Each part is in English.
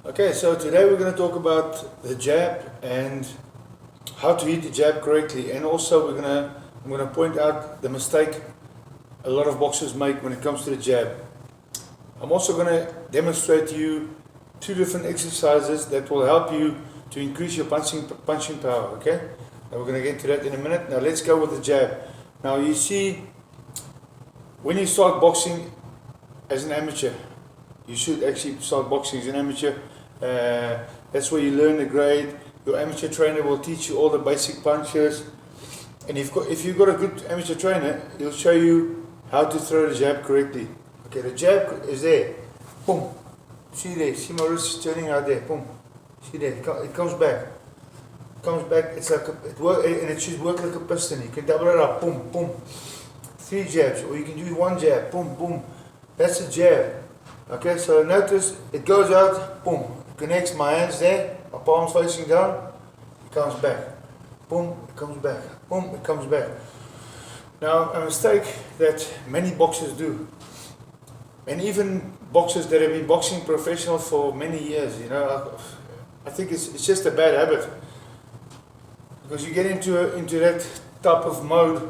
Okay, so today we're going to talk about the jab and how to hit the jab correctly, and also I'm going to point out the mistake a lot of boxers make when it comes to the jab. I'm also going to demonstrate to you two different exercises that will help you to increase your punching power. Okay, now we're going to get into that in a minute. Now let's go with the jab. Now you see, when you start boxing as an amateur, you should actually start boxing as an amateur. That's where you learn the grade. Your amateur trainer will teach you all the basic punches, and if you've got a good amateur trainer, he'll show you how to throw the jab correctly. Okay, the jab is there. Boom. See there. See my wrist is turning out there. Boom. See there. It comes back. Comes back. It's like and it should work like a piston. You can double it up. Boom, boom. 3 jabs, or you can do 1 jab. Boom, boom. That's a jab. Okay, so notice it goes out. Boom. Connects my hands there. My palms facing down. It comes back. Boom. It comes back. Boom. It comes back. Now, a mistake that many boxers do, and even boxers that have been boxing professional for many years, I think it's just a bad habit, because you get into that type of mode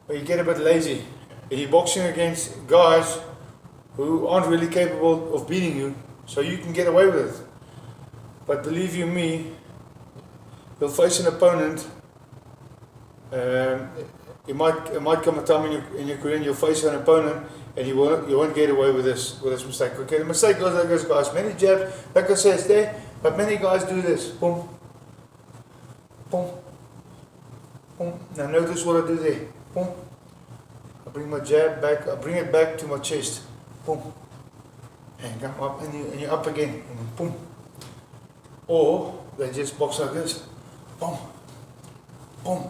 where you get a bit lazy and you're boxing against guys who aren't really capable of beating you, so you can get away with it. But believe you me, you'll face an opponent. It might come a time in your career you'll face an opponent and you won't get away with this mistake. Okay, the mistake goes like this, guys. Many jabs, like I said, it's there, but many guys do this. Boom, boom, boom. Now notice what I do there. Boom. I bring my jab back. I bring it back to my chest. Boom. And come up, and you're up again. And boom. Or they just box like this. Boom, boom,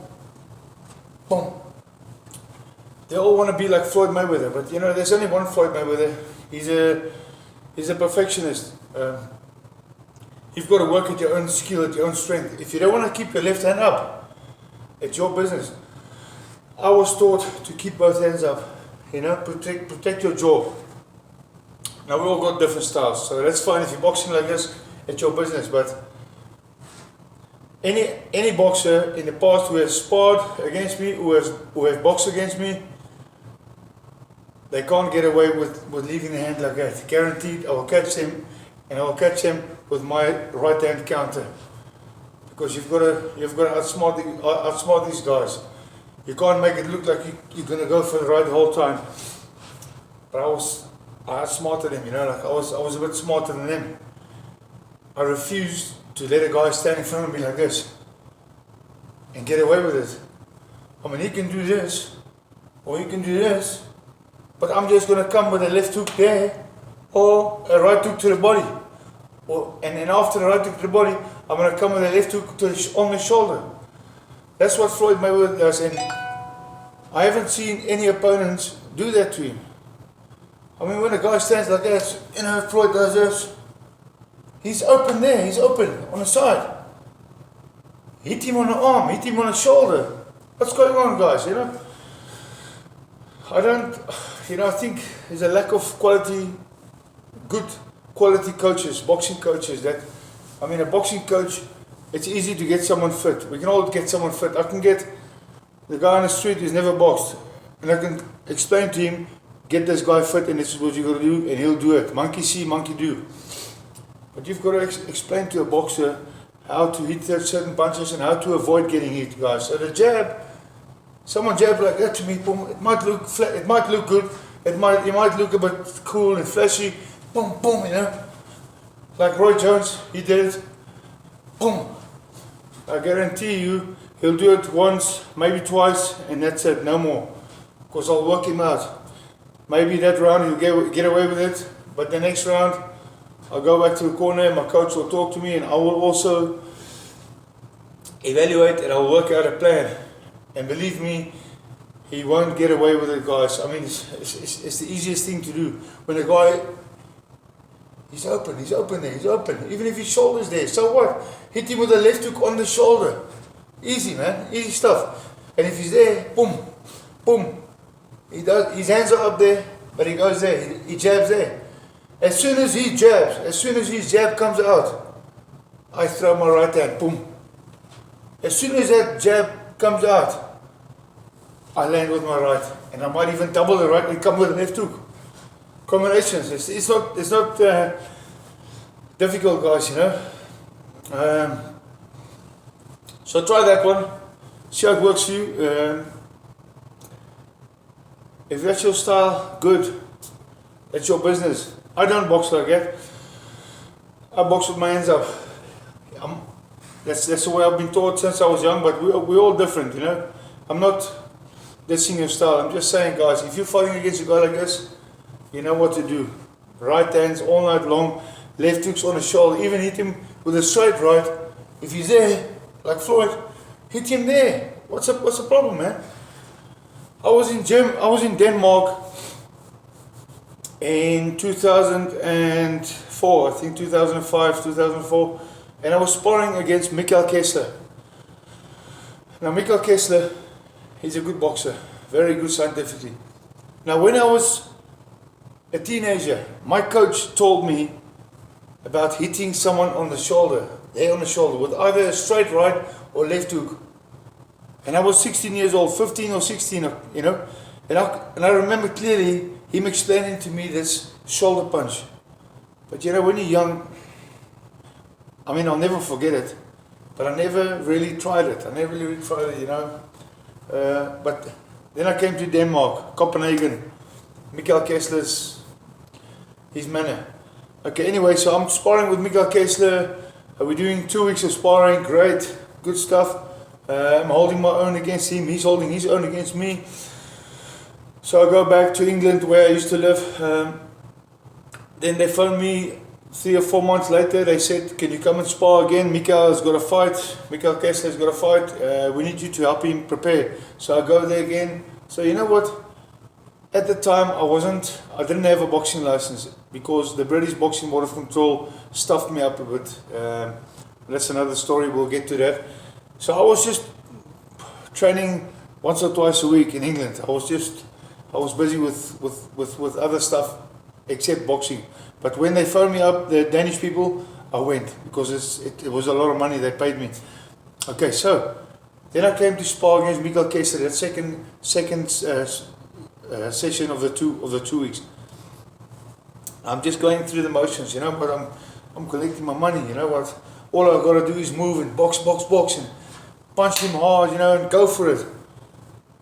boom. They all want to be like Floyd Mayweather, but there's only one Floyd Mayweather. He's a perfectionist. You've got to work at your own skill, at your own strength. If you don't want to keep your left hand up, it's your business. I was taught to keep both hands up. Protect your jaw. Now we all got different styles, so that's fine. If you're boxing like this, it's your business. But any boxer in the past who has sparred against me, who have boxed against me, they can't get away with leaving the hand like that. Guaranteed, I will catch him, and I will catch him with my right hand counter. Because you've got to outsmart these guys. You can't make it look like you're going to go for the right the whole time. But I outsmarted him. I was a bit smarter than him. I refused to let a guy stand in front of me like this and get away with it. I mean, he can do this, or he can do this, but I'm just going to come with a left hook there, or a right hook to the body. And then after the right hook to the body, I'm going to come with a left hook on the shoulder. That's what Floyd Mayweather does, and I haven't seen any opponents do that to him. I mean, when a guy stands like that, Floyd does this. He's open there, he's open on the side. Hit him on the arm, hit him on the shoulder. What's going on, guys, I think there's a lack of good quality coaches, boxing coaches. A boxing coach, it's easy to get someone fit. We can all get someone fit. I can get the guy on the street who's never boxed, and I can explain to him, get this guy fit, and this is what you got to do, and he'll do it. Monkey see, monkey do. But you've got to explain to a boxer how to hit certain punches and how to avoid getting hit, guys. So the jab, someone jab like that to me, boom, it might look flat, it might look good, you might look a bit cool and flashy, boom, boom, like Roy Jones, he did it, boom. I guarantee you, he'll do it once, maybe twice, and that's it, no more. Because I'll work him out. Maybe that round he'll get away with it, but the next round, I'll go back to the corner and my coach will talk to me, and I will also evaluate and I'll work out a plan. And believe me, he won't get away with it, guys. I mean, it's the easiest thing to do. When a guy, he's open there, he's open. Even if his shoulder's there, so what? Hit him with a left hook on the shoulder. Easy, man, easy stuff. And if he's there, boom, boom. His hands are up there, but he goes there, he jabs there. As soon as he jabs, as soon as his jab comes out, I throw my right hand, boom. As soon as that jab comes out, I land with my right, and I might even double the right and come with the left hook. Combinations. It's not difficult, guys. You know. So try that one. See how it works for you. If that's your style, good. That's your business. I don't box like that. I box with my hands up. That's the way I've been taught since I was young, but we're all different, you know. I'm not dissing your style. I'm just saying, guys, if you're fighting against a guy like this, you know what to do. Right hands all night long, left hooks on the shoulder, even hit him with a straight right. If he's there, like Floyd, hit him there. What's the problem, man? I was in Denmark in 2004, I think 2005, 2004, and I was sparring against Mikkel Kessler. Now Mikkel Kessler, he's a good boxer, very good scientifically. Now when I was a teenager, my coach told me about hitting someone on the shoulder, there on the shoulder, with either a straight right or left hook. And I was 16 years old, 15 or 16, you know, and I remember clearly him explaining to me this shoulder punch. But you know, when you're young, I mean, I'll never forget it, but I never really tried it. You know. But then I came to Denmark, Copenhagen, Mikkel Kessler's, his manner. Okay, anyway, so I'm sparring with Mikkel Kessler. We're doing 2 weeks of sparring, great, good stuff. I'm holding my own against him, he's holding his own against me. So I go back to England where I used to live. Then they phoned me 3 or 4 months later. They said, can you come and spar again? Mikkel has got a fight. Mikkel Kessler has got a fight. We need you to help him prepare. So I go there again. So you know what? At the time I didn't have a boxing license because the British Boxing Board of Control stuffed me up a bit. That's another story, we'll get to that. So I was just training once or twice a week in England. I was busy with other stuff except boxing. But when they phoned me up, the Danish people, I went because it was a lot of money they paid me. Okay, so then I came to spar against Mikkel Kessler, that second session of the 2 weeks. I'm just going through the motions, you know, but I'm collecting my money, you know what? All I've got to do is move and box and punch him hard, you know, and go for it.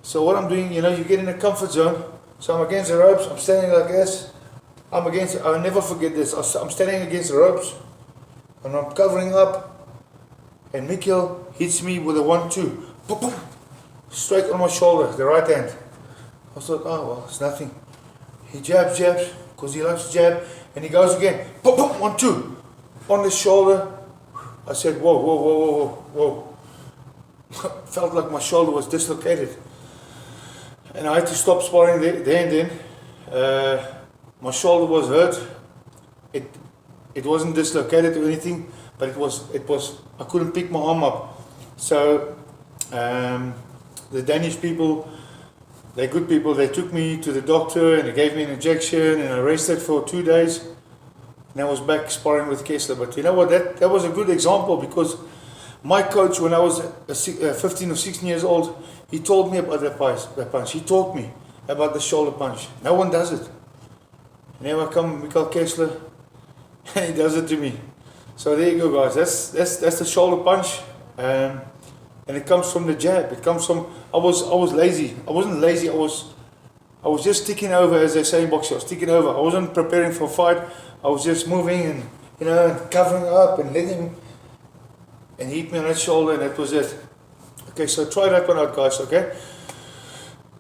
So what I'm doing, you know, you get in a comfort zone. So I'm against the ropes, I'm standing like this. I'll never forget this. I'm standing against the ropes and I'm covering up. And Mikkel hits me with a 1-2. Boom, boom, straight on my shoulder, the right hand. I thought, oh well, it's nothing. He jabs, because he loves to jab. And he goes again, boom, boom, 1-2. On the shoulder. I said, whoa. Felt like my shoulder was dislocated. And I had to stop sparring there and then. My shoulder was hurt. It wasn't dislocated or anything, but it was. I couldn't pick my arm up. So the Danish people, they're good people. They took me to the doctor and they gave me an injection and I rested for 2 days. And I was back sparring with Kessler. But you know what? That was a good example because my coach, when I was 15 or 16 years old, he told me about that punch. He taught me about the shoulder punch. No one does it. And then I come Mikkel Kessler, and he does it to me. So there you go, guys. That's the shoulder punch, and it comes from the jab. It comes from. I was lazy. I wasn't lazy. I was just ticking over, as they say in boxing. I was ticking over. I wasn't preparing for a fight. I was just moving and covering up and letting him. And he hit me on that shoulder, and that was it. Okay, so try that one out, guys. Okay.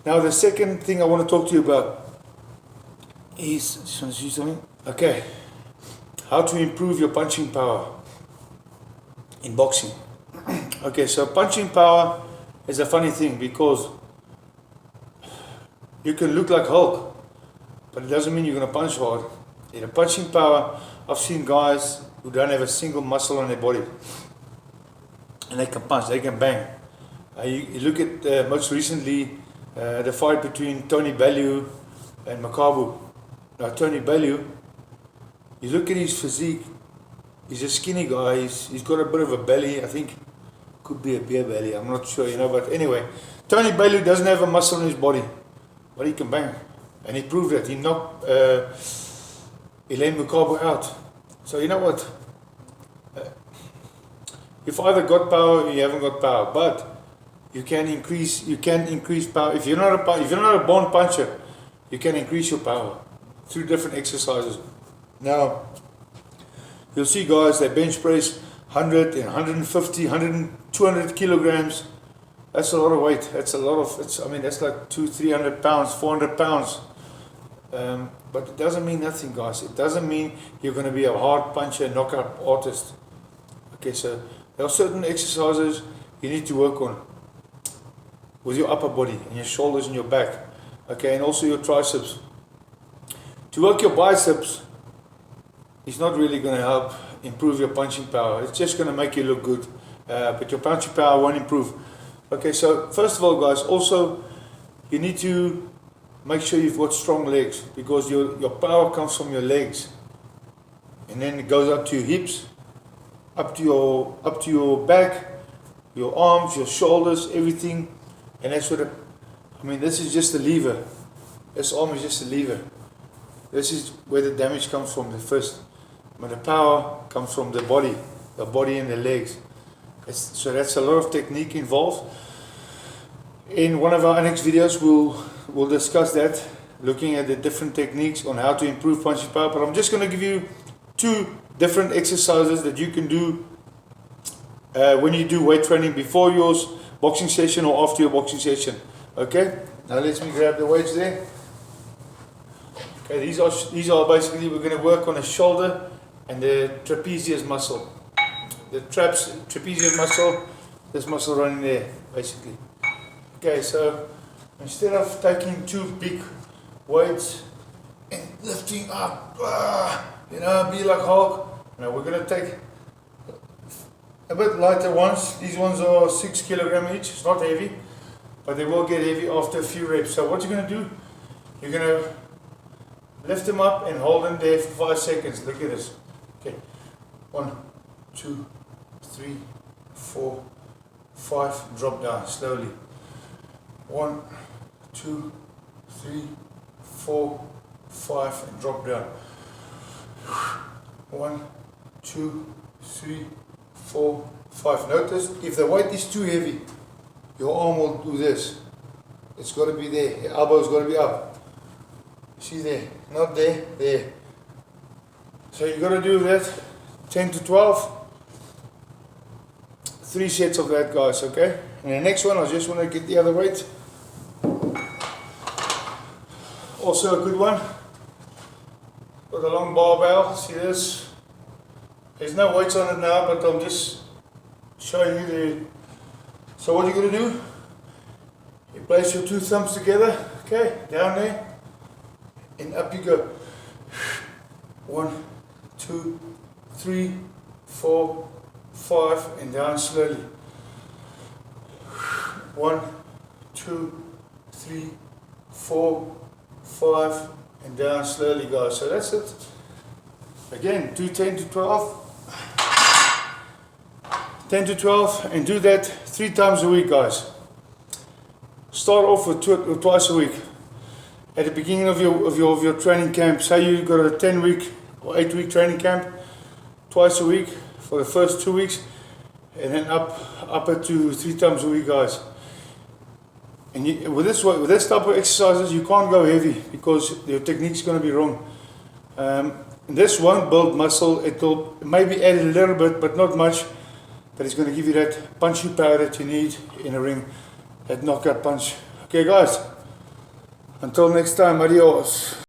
Now the second thing I want to talk to you about is okay, how to improve your punching power in boxing. Okay, so punching power is a funny thing because you can look like Hulk, but it doesn't mean you're going to punch hard. In a punching power, I've seen guys who don't have a single muscle on their body and they can punch, they can bang. You look at most recently the fight between Tony Bellew and Makabu. Now Tony Bellew, You look at his physique, he's a skinny guy, he's got a bit of a belly, I think could be a beer belly, I'm not sure, you know, but anyway, Tony Bellew doesn't have a muscle in his body, but he can bang, and he proved it. He knocked Elaine Mukabo out. So you know what, you've either got power or you haven't got power, but you can increase power. If you're not a born puncher, you can increase your power through different exercises. Now, you'll see guys that bench press 100 and 150, 100, 200 kilograms. That's a lot of weight. That's a lot of, I mean, that's like 200-300 pounds, 400 pounds. But it doesn't mean nothing, guys. It doesn't mean you're going to be a hard puncher, knockout artist. Okay, so there are certain exercises you need to work on with your upper body and your shoulders and your back. Okay, and also your triceps. To work your biceps, it's not really going to help improve your punching power. It's just going to make you look good, but your punching power won't improve. Okay, so first of all, guys, also you need to make sure you've got strong legs, because your power comes from your legs, and then it goes up to your hips, up to your back, your arms, your shoulders, everything. And that's what this is just a lever. This arm is just a lever. This is where the damage comes from the first. But the power comes from the body and the legs. So that's a lot of technique involved. In one of our next videos, we'll discuss that, looking at the different techniques on how to improve punching power. But I'm just going to give you 2 different exercises that you can do when you do weight training before your boxing session or after your boxing session. Okay, now let me grab the weights there. Okay, these are basically, we're going to work on the shoulder and the trapezius muscle. The trapezius muscle, this muscle running there, basically. Okay, so instead of taking 2 big weights and lifting up, you know, be like Hulk, now we're going to take a bit lighter ones. These ones are 6 kilograms each. It's not heavy, but they will get heavy after a few reps. So what you're going to do, you're going to lift them up and hold them there for 5 seconds. Look at this. Okay, 1, 2, 3, 4, 5. Drop down slowly. 1, 2, 3, 4, 5, and drop down. 1, 2, 3, 4, 5. Notice if the weight is too heavy, your arm will do this. It's got to be there. Your elbow's got to be up. See there, not there, there. So you got to do that 10 to 12. 3 sets of that, guys. Okay. And the next one, I just want to get the other weight. Also a good one. Got a long barbell. See this? There's no weights on it now, but I'm just showing you the. So what you're going to do, you place your 2 thumbs together, okay, down there, and up you go. 1, 2, 3, 4, 5, and down slowly. 1, 2, 3, 4, 5, and down slowly, guys. So that's it. Again, do 10 to 12. 10 to 12, and do that 3 times a week, guys. Start off with twice a week. At the beginning of your training camp, say you've got a 10-week or 8-week training camp, twice a week for the first 2 weeks, and then up it to 3 times a week, guys. And with this type of exercises, you can't go heavy because your technique's going to be wrong. This won't build muscle. It'll maybe add a little bit, but not much. But it's going to give you that punchy power that you need in a ring, that knockout punch. Okay, guys. Until next time, adios.